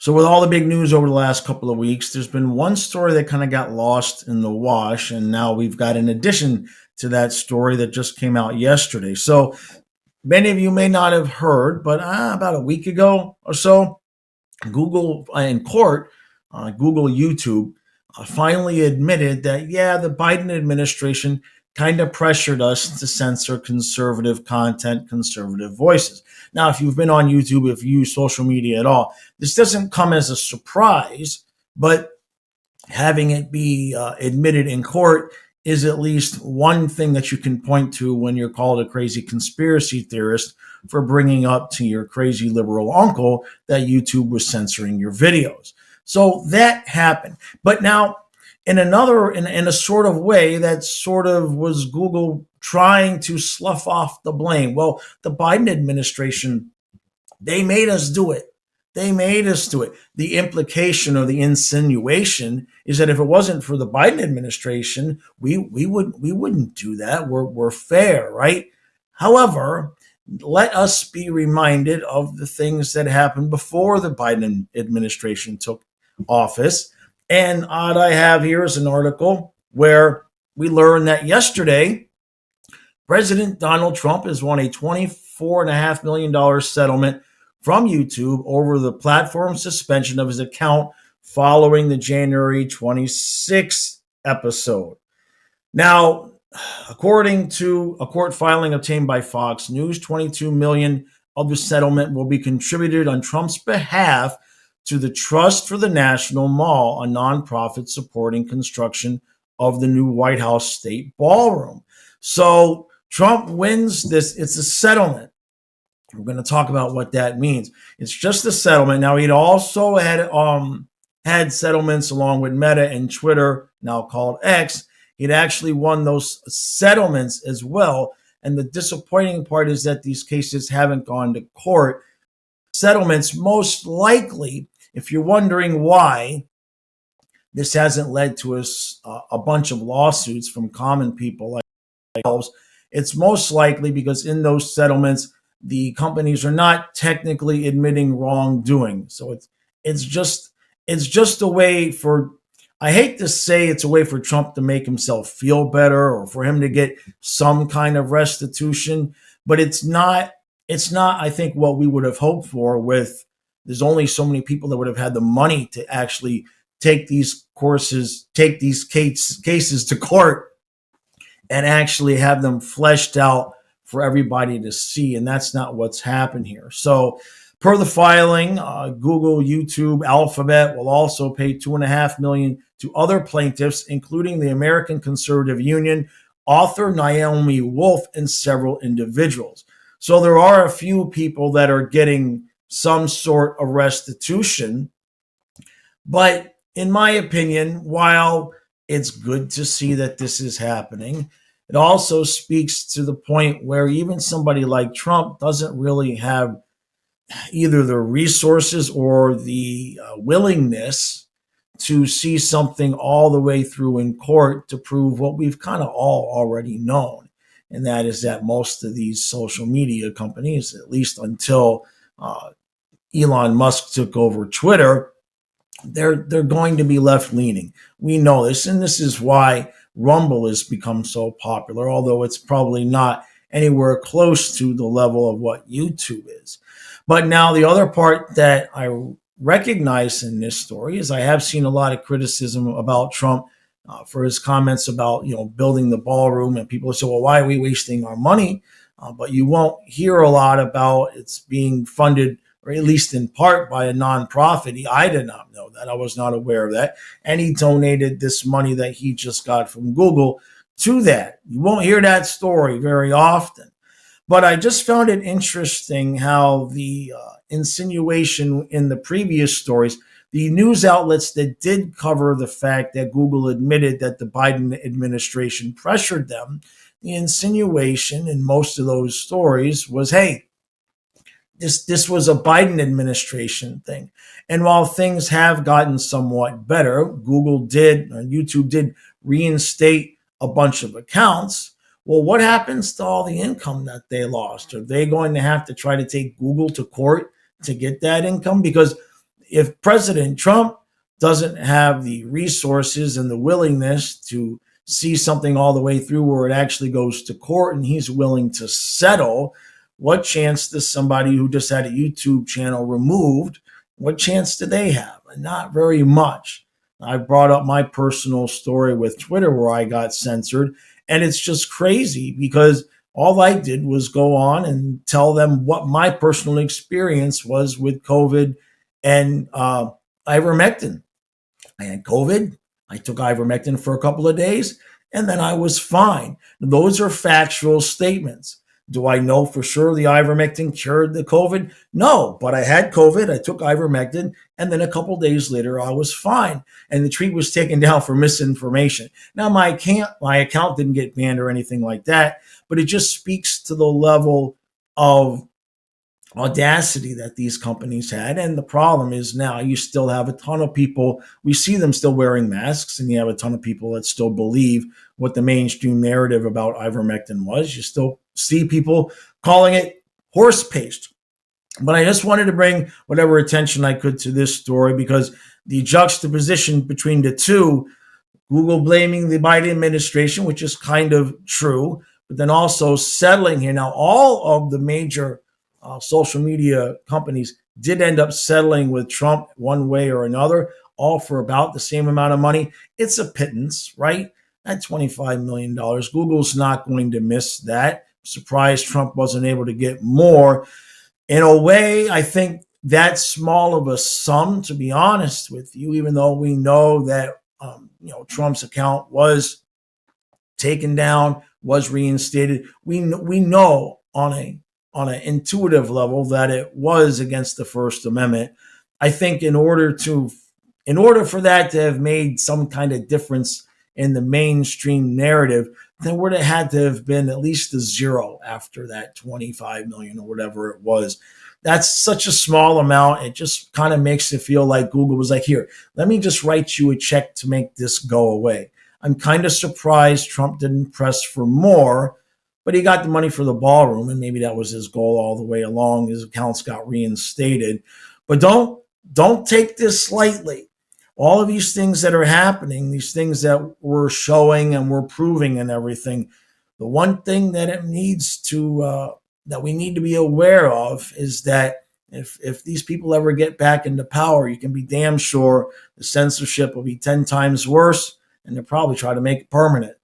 So, with all the big news over the last couple of weeks, there's been one story that kind of got lost in the wash, and now we've got an addition to that story that just came out yesterday. So, many of you may not have heard, but about a week ago or so, Google in court, Google YouTube finally admitted that, yeah, the Biden administration kind of pressured us to censor conservative content, conservative voices. Now, if you've been on YouTube, if you use social media at all, this doesn't come as a surprise, but having it be admitted in court is at least one thing that you can point to when you're called a crazy conspiracy theorist for bringing up to your crazy liberal uncle that YouTube was censoring your videos. So that happened. But now, in a sort of way, that sort of was Google trying to slough off the blame. Well, the Biden administration, they made us do it. They made us do it. The implication or the insinuation is that if it wasn't for the Biden administration, we wouldn't do that. We're fair, right? However, let us be reminded of the things that happened before the Biden administration took office. And what I have here is an article where we learned that yesterday President Donald Trump has won a $24.5 million settlement from YouTube over the platform suspension of his account following the January 26th episode. Now, according to a court filing obtained by Fox News, $22 million of the settlement will be contributed on Trump's behalf to the Trust for the National Mall, a nonprofit supporting construction of the new White House State Ballroom. So Trump wins this. It's a settlement. We're going to talk about what that means. It's just a settlement. Now, he'd also had settlements along with Meta and Twitter, now called X. He'd actually won those settlements as well. And the disappointing part is that these cases haven't gone to court. Settlements, most likely, if you're wondering why this hasn't led to a bunch of lawsuits from common people like ourselves, it's most likely because in those settlements, the companies are not technically admitting wrongdoing. So it's just a way for, I hate to say it's a way for Trump to make himself feel better or for him to get some kind of restitution, but it's not, I think, what we would have hoped for. With there's only so many people that would have had the money to actually take these cases to court and actually have them fleshed out for everybody to see. And that's not what's happened here. So per the filing, Google, YouTube, Alphabet will also pay $2.5 million to other plaintiffs, including the American Conservative Union, author Naomi Wolf, and several individuals. So there are a few people that are getting some sort of restitution. But in my opinion, while it's good to see that this is happening, it also speaks to the point where even somebody like Trump doesn't really have either the resources or the willingness to see something all the way through in court to prove what we've kind of all already known. And that is that most of these social media companies, at least until Elon Musk took over Twitter, they're going to be left leaning. We know this, and this is why Rumble has become so popular, although it's probably not anywhere close to the level of what YouTube is. But now the other part that I recognize in this story is I have seen a lot of criticism about Trump for his comments about, building the ballroom, and people say, well, why are we wasting our money? But you won't hear a lot about it's being funded, or at least in part, by a nonprofit. I did not know that. I was not aware of that. And he donated this money that he just got from Google to that. You won't hear that story very often. But I just found it interesting how the insinuation in the previous stories, the news outlets that did cover the fact that Google admitted that the Biden administration pressured them, the insinuation in most of those stories was, hey, this was a Biden administration thing. And while things have gotten somewhat better, YouTube did reinstate a bunch of accounts. Well, what happens to all the income that they lost? Are they going to have to try to take Google to court to get that income? Because if President Trump doesn't have the resources and the willingness to see something all the way through where it actually goes to court and he's willing to settle, what chance does somebody who just had a YouTube channel removed, what chance do they have? Not very much. I brought up my personal story with Twitter where I got censored, and it's just crazy because all I did was go on and tell them what my personal experience was with COVID and ivermectin. I had COVID. I took ivermectin for a couple of days, and then I was fine. Those are factual statements. Do I know for sure the ivermectin cured the COVID? No, but I had COVID. I took ivermectin, and then a couple of days later, I was fine. And the tweet was taken down for misinformation. Now, my account didn't get banned or anything like that, but it just speaks to the level of audacity that these companies had. And the problem is now you still have a ton of people, we see them still wearing masks, and you have a ton of people that still believe what the mainstream narrative about ivermectin was. You still see people calling it horse paste. But I just wanted to bring whatever attention I could to this story because the juxtaposition between the two, Google blaming the Biden administration, which is kind of true, but then also settling here. Now, all of the major social media companies did end up settling with Trump one way or another, all for about the same amount of money. It's a pittance, right? At $25 million. Google's not going to miss that. Surprised Trump wasn't able to get more. In a way, I think that's small of a sum, to be honest with you, even though we know that Trump's account was taken down, was reinstated. We know on an intuitive level that it was against the First Amendment. I think in order for that to have made some kind of difference in the mainstream narrative, there would have had to have been at least a zero after that 25 million or whatever it was. That's such a small amount. It just kind of makes it feel like Google was like, here, let me just write you a check to make this go away. I'm kind of surprised Trump didn't press for more, but he got the money for the ballroom, and maybe that was his goal all the way along. His accounts got reinstated. But don't take this lightly. All of these things that are happening, these things that we're showing and we're proving and everything, the one thing that it needs to that we need to be aware of is that if these people ever get back into power, you can be damn sure the censorship will be 10 times worse, and they'll probably try to make it permanent.